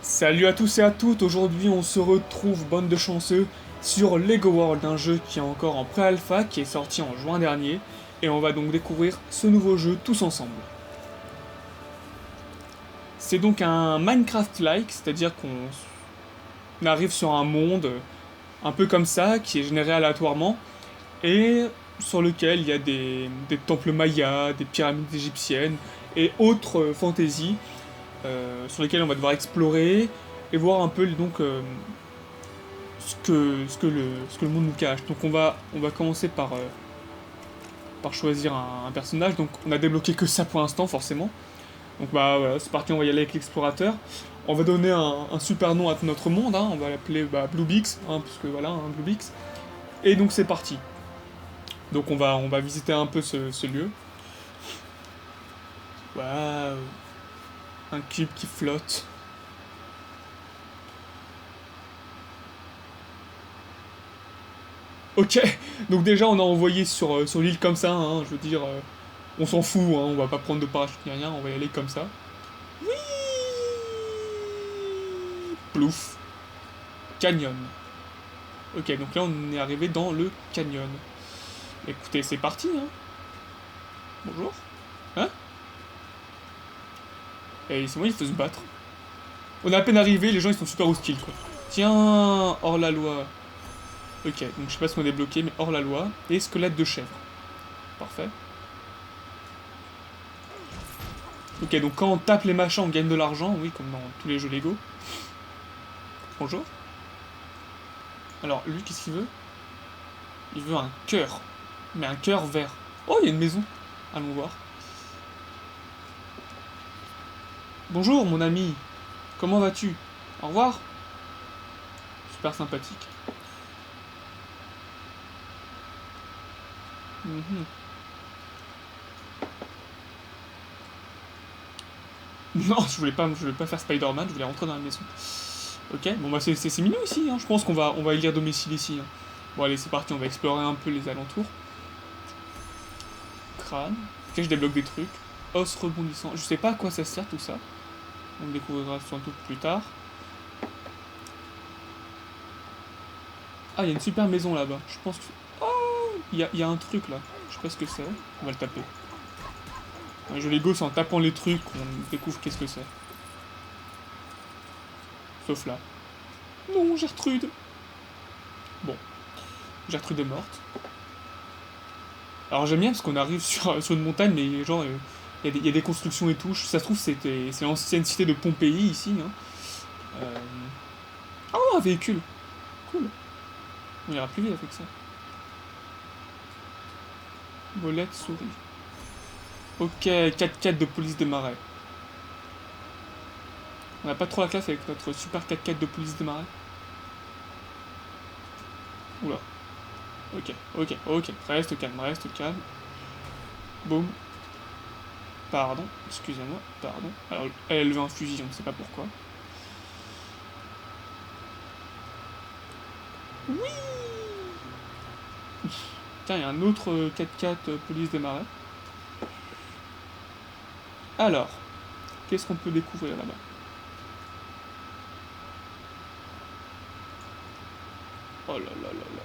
Salut à tous et à toutes, aujourd'hui on se retrouve, bande de chanceux, sur Lego World, un jeu qui est encore en pré-alpha, qui est sorti en juin dernier, et on va donc découvrir ce nouveau jeu tous ensemble. C'est donc un Minecraft-like, c'est-à-dire qu'on arrive sur un monde un peu comme ça, qui est généré aléatoirement, et sur lequel il y a des temples mayas, des pyramides égyptiennes, et autres fantaisies, sur lesquelles on va devoir explorer, et voir un peu donc ce que le monde nous cache. Donc on va commencer par choisir un personnage. Donc on a débloqué que ça pour l'instant forcément. Donc bah voilà, c'est parti, on va y aller avec l'explorateur. On va donner un super nom à notre monde, hein. On va l'appeler Bluebix, hein, parce que voilà, hein, Bluebix. Et donc c'est parti. Donc on va visiter un peu ce lieu. Waouh, un cube qui flotte. Ok, donc déjà on a envoyé sur l'île comme ça, hein, je veux dire, on s'en fout, hein, on va pas prendre de parachute ni rien, on va y aller comme ça. Oui. Plouf. Canyon. Ok, donc là on est arrivé dans le canyon. Écoutez, c'est parti, hein. Bonjour. Hein. Et c'est moi, il faut se battre. On est à peine arrivé, les gens ils sont super hostiles, quoi. Tiens, hors la loi. Ok, donc je sais pas ce qu'on a débloqué, mais hors la loi. Et squelette de chèvre. Parfait. Ok, donc quand on tape les machins, on gagne de l'argent, oui, comme dans tous les jeux Lego. Bonjour. Alors, lui, qu'est-ce qu'il veut? Il veut un cœur. Mais un cœur vert. Oh, il y a une maison. Allons voir. Bonjour, mon ami. Comment vas-tu? Au revoir. Super sympathique. Mhm. Non, je voulais pas faire Spider-Man, je voulais rentrer dans la maison. Ok, bon bah c'est mignon ici, hein. Je pense qu'on va élire domicile ici, hein. Bon allez, c'est parti, on va explorer un peu les alentours. Crâne. Ok, je débloque des trucs. Os rebondissant. Je sais pas à quoi ça sert tout ça. On le découvrira sans doute plus tard. Ah, il y a une super maison là-bas. Je pense que... Oh, il y a un truc là. Je sais pas ce que c'est. On va le taper. Un jeu Lego, c'est en tapant les trucs qu'on découvre qu'est-ce que c'est. Sauf là. Non, Gertrude. Bon, Gertrude est morte. Alors j'aime bien parce qu'on arrive sur une montagne, mais genre, il y a des constructions et tout. Ça se trouve, c'est l'ancienne cité de Pompéi ici, hein. Euh... Oh, un véhicule. Cool. On ira plus vite avec ça. Molette, souris. Ok, 4x4 de police des marais. On n'a pas trop la classe avec notre super 4x4 de police des marais. Oula. Ok, ok, ok. Reste calme, reste calme. Boum. Pardon, excusez-moi, pardon. Alors, elle veut un fusil, on ne sait pas pourquoi. Oui. Tiens, il y a un autre 4x4 police des marais. Alors, qu'est-ce qu'on peut découvrir là-bas? Oh là là là là.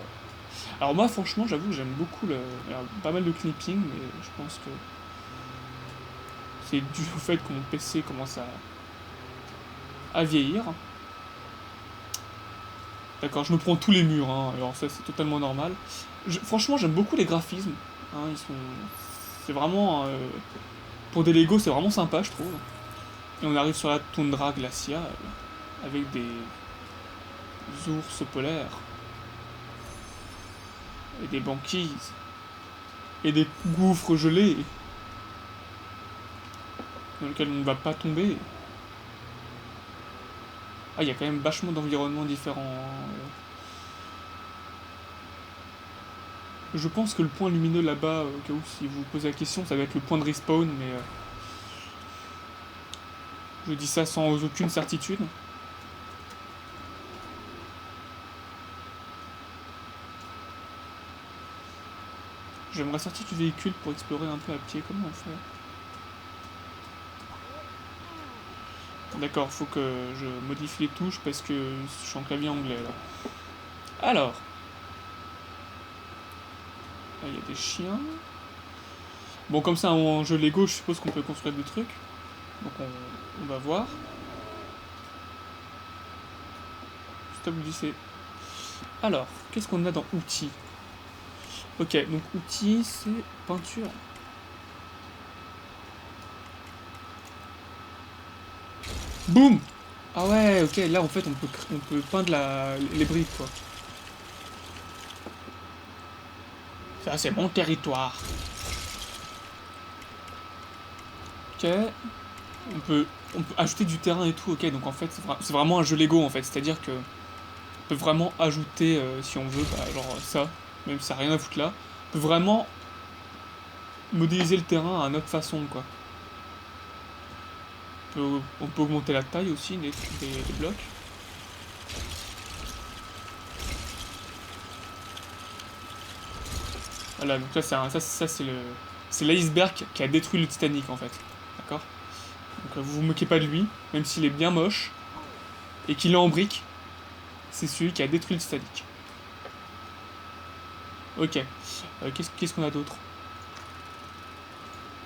Alors moi, franchement, j'avoue que j'aime beaucoup il y a pas mal de clipping, mais je pense que c'est dû au fait que mon PC commence à vieillir. D'accord, je me prends tous les murs, hein, alors ça c'est totalement normal. Franchement, j'aime beaucoup les graphismes, hein, ils sont... C'est vraiment... pour des Lego, c'est vraiment sympa, je trouve. Et on arrive sur la toundra glaciale, avec des ours polaires, et des banquises, et des gouffres gelés, dans lesquels on ne va pas tomber. Ah, il y a quand même vachement d'environnements différents, hein. Je pense que le point lumineux là-bas, au cas où si vous vous posez la question, ça va être le point de respawn, mais je dis ça sans aucune certitude. J'aimerais sortir du véhicule pour explorer un peu à pied. Comment on fait? D'accord, faut que je modifie les touches parce que je suis en clavier anglais là. Alors, là il y a des chiens. Bon, comme ça en jeu Lego, je suppose qu'on peut construire des trucs. Donc on va voir. Stop glisser. Alors, qu'est-ce qu'on a dans outils? Ok, donc outils, c'est peinture. Boum! Ah ouais, ok, là en fait on peut peindre les briques quoi. Ça c'est mon territoire. Ok, on peut ajouter du terrain et tout, ok, donc en fait c'est vraiment un jeu Lego en fait, c'est-à-dire que on peut vraiment ajouter si on veut, bah, genre ça, même si ça n'a rien à foutre là, on peut vraiment modéliser le terrain à notre façon quoi. On peut augmenter la taille aussi des blocs. Voilà, donc là c'est l'iceberg qui a détruit le Titanic en fait. D'accord. Donc vous vous moquez pas de lui, même s'il est bien moche, et qu'il est en brique, c'est celui qui a détruit le Titanic. Ok. Qu'est-ce qu'on a d'autre?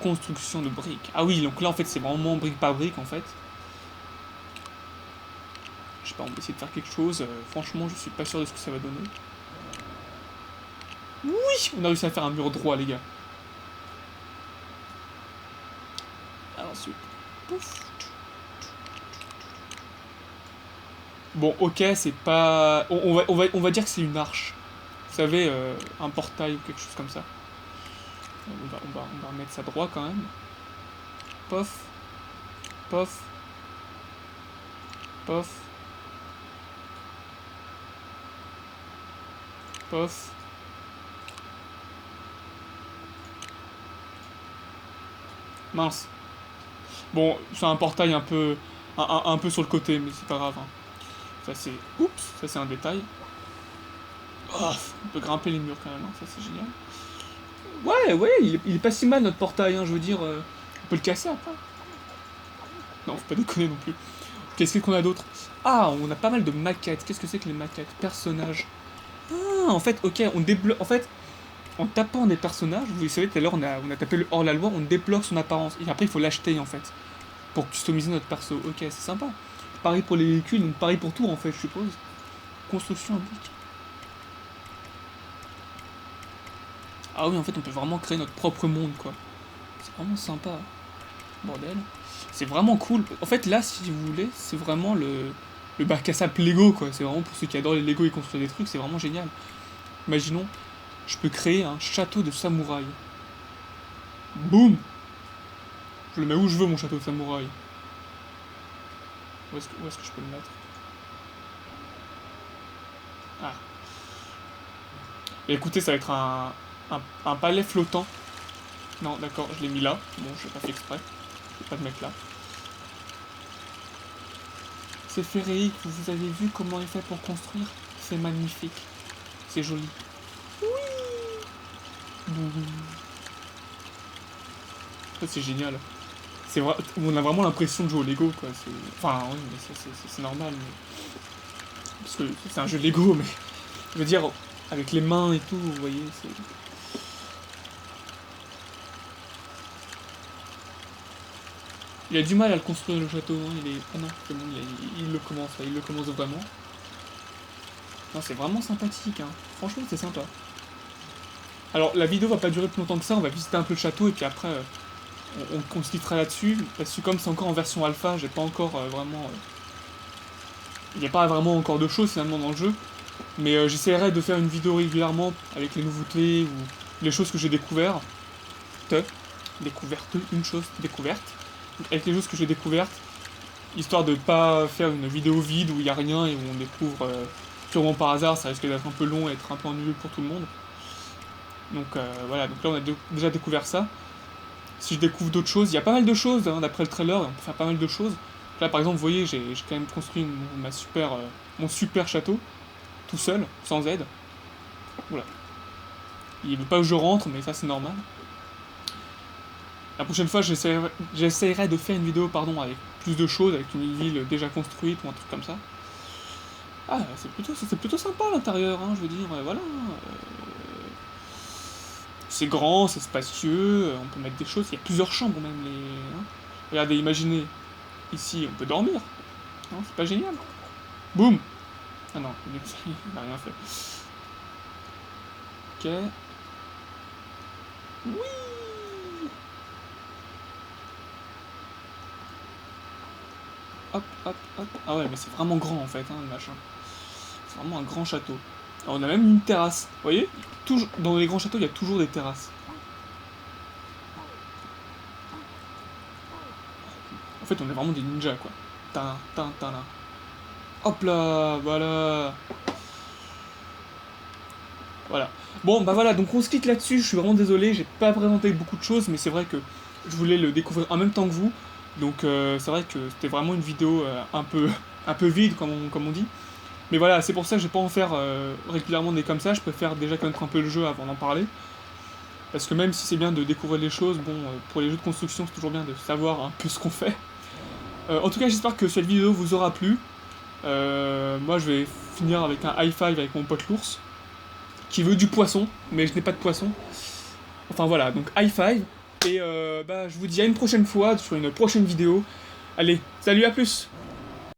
Construction de briques. Ah oui, donc là en fait c'est vraiment brique par brique en fait. Je sais pas, on va essayer de faire quelque chose. Franchement, je suis pas sûr de ce que ça va donner. Oui, on a réussi à faire un mur droit, les gars. Alors ensuite, pouf. Bon, ok, c'est pas. On va dire que c'est une arche. Vous savez, un portail ou quelque chose comme ça. On va remettre ça droit quand même. Pof, pof, pof, pof. Mince. Bon, c'est un portail un peu sur le côté, mais c'est pas grave. Hein. Ça c'est. Oups, ça c'est un détail. Oh, on peut grimper les murs quand même, hein, ça c'est génial. Ouais, il est pas si mal notre portail, hein, je veux dire. On peut le casser après. Non, faut pas déconner non plus. Qu'est-ce qu'on a d'autre? Ah, on a pas mal de maquettes. Qu'est-ce que c'est que les maquettes? Personnages. Ah, en fait, ok, on débloque. En fait, en tapant des personnages, vous savez, tout à l'heure, on a tapé le hors-la-loi, on débloque son apparence. Et après, il faut l'acheter, en fait, pour customiser notre perso. Ok, c'est sympa. Pareil pour les véhicules, donc pareil pour tout, en fait, je suppose. Construction indique. Ah oui, en fait, on peut vraiment créer notre propre monde, quoi. C'est vraiment sympa. Bordel. C'est vraiment cool. En fait, là, si vous voulez, c'est vraiment le bac à sable Lego, quoi. C'est vraiment pour ceux qui adorent les Lego et construire des trucs, c'est vraiment génial. Imaginons, je peux créer un château de samouraï. Boum! Je le mets où je veux, mon château de samouraï. Où est-ce que je peux le mettre? Ah. Et écoutez, ça va être un palais flottant. Non, d'accord, je l'ai mis là. Bon, je l'ai pas fait exprès. Je vais pas le mettre là. C'est féerique, vous avez vu comment il fait pour construire? C'est magnifique. C'est joli. Ça, c'est génial. On a vraiment l'impression de jouer au Lego, quoi. Enfin, oui, mais c'est normal. Mais... Parce que c'est un jeu Lego, mais je veux dire, avec les mains et tout, vous voyez, c'est. Il a du mal à le construire le château, hein. Il est. Ah non, c'est bon, il le commence, là, il le commence vraiment. Non, c'est vraiment sympathique, hein. Franchement, c'est sympa. Alors, la vidéo va pas durer plus longtemps que ça, on va visiter un peu le château et puis après, on se quittera là-dessus. Parce que comme c'est encore en version alpha, j'ai pas encore vraiment. Il n'y a pas vraiment encore de choses finalement dans le jeu. Mais j'essaierai de faire une vidéo régulièrement avec les nouveautés ou les choses que j'ai découvertes. Découverte, une chose découverte. Donc, avec les choses que j'ai découvertes, histoire de pas faire une vidéo vide où il n'y a rien et où on découvre purement par hasard, ça risque d'être un peu long et être un peu ennuyeux pour tout le monde. Donc voilà, donc là on a déjà découvert ça. Si je découvre d'autres choses, il y a pas mal de choses hein, d'après le trailer, et on peut faire pas mal de choses. Là par exemple, vous voyez, j'ai quand même construit mon super château, tout seul, sans aide. Voilà. Il veut pas que je rentre, mais ça c'est normal. La prochaine fois, j'essaierai de faire une vidéo avec plus de choses avec une ville déjà construite ou un truc comme ça. Ah, c'est plutôt sympa à l'intérieur, hein, je veux dire, voilà. C'est grand, c'est spacieux, on peut mettre des choses, il y a plusieurs chambres même. Hein. Regardez, imaginez, ici on peut dormir. Non, c'est pas génial. Boum. Ah non, il n'a rien fait. Ok. Oui. Hop, hop, hop. Ah ouais, mais c'est vraiment grand en fait, hein, le machin. C'est vraiment un grand château. Alors, on a même une terrasse. Vous voyez, toujours, dans les grands châteaux, il y a toujours des terrasses. En fait, on est vraiment des ninjas, quoi. Là. Hop là, voilà. Voilà. Bon, bah voilà, donc on se quitte là-dessus. Je suis vraiment désolé, j'ai pas présenté beaucoup de choses, mais c'est vrai que je voulais le découvrir en même temps que vous. Donc c'est vrai que c'était vraiment une vidéo un peu vide, comme on dit. Mais voilà, c'est pour ça que je vais pas en faire régulièrement des comme ça. Je préfère déjà connaître un peu le jeu avant d'en parler. Parce que même si c'est bien de découvrir les choses, bon, pour les jeux de construction, c'est toujours bien de savoir un peu ce qu'on fait. En tout cas, j'espère que cette vidéo vous aura plu. Moi, je vais finir avec un high five avec mon pote l'ours, qui veut du poisson, mais je n'ai pas de poisson. Enfin voilà, donc high five. Et bah, je vous dis à une prochaine fois sur une prochaine vidéo. Allez, salut, à plus!